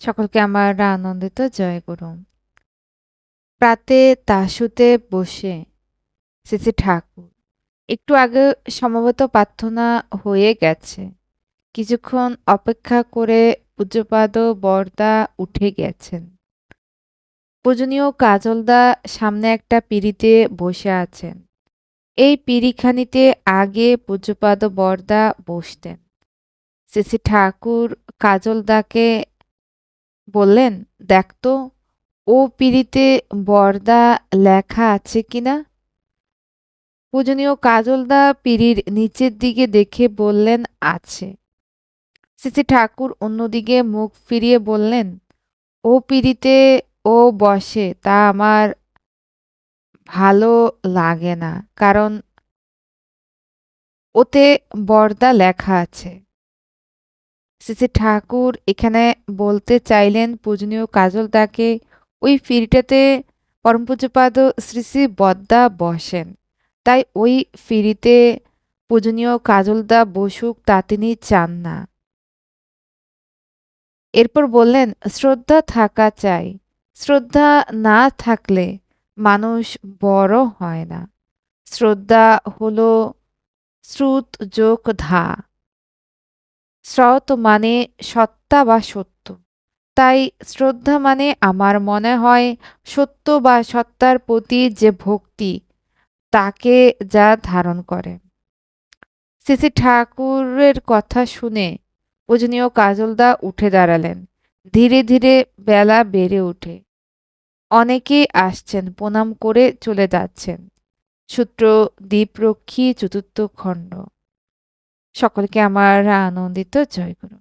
সকলকে আমার আনন্দিত জয়গুরু। প্রাতে তাশুতে বসে শ্রী ঠাকুর একটু আগে সম্ভবত প্রার্থনা হয়ে গেছে। কিছুক্ষণ অপেক্ষা করে পূজ্যপাদ বরদা উঠে গেছেন। পূজনীয় কাজলদা সামনে একটা পিঁড়িতে বসে আছেন। এই পিঁড়িখানিতে আগে পূজ্যপাদ বরদা বসতেন। শ্রী ঠাকুর কাজলদাকে বললেন, দেখ তো ও পিঁড়িতে বরদা লেখা আছে কিনা। পূজনীয় কাজলদা পিঁড়ির নিচের দিকে দেখে বললেন, আছে। শ্রী ঠাকুর অন্যদিকে মুখ ফিরিয়ে বললেন, ও পিঁড়িতে ও বসে তা আমার ভালো লাগে না, কারণ ওতে বরদা লেখা আছে। শ্রী ঠাকুর এখানে বলতে চাইলেন পূজনীয় কাজলদাকে ওই পিঁড়িটাতে পরম পূজ্যপাদ শ্রী শ্রী বদ্দা বসেন, তাই ওই পিঁড়িতে পূজনীয় কাজলদা বসুক তা তিনি চান না। এরপর বললেন, শ্রদ্ধা থাকা চাই, শ্রদ্ধা না থাকলে মানুষ বড় হয় না। শ্রদ্ধা হলো শ্রুত যোগ ধা। শ্রত মানে সত্তা বা সত্য, তাই শ্রদ্ধা মানে আমার মনে হয় সত্য বা সত্তার প্রতি যে ভক্তি, তাকে যা ধারণ করে। শ্রী ঠাকুরের কথা শুনে পূজনীয় কাজলদা উঠে দাঁড়ালেন। ধীরে ধীরে বেলা বেড়ে ওঠে। অনেকেই আসছেন, প্রণাম করে চলে যাচ্ছেন। সূত্র দ্বীপরক্ষী চতুর্থ খণ্ড। সকলকে আমার আনন্দিত জয়গুরু।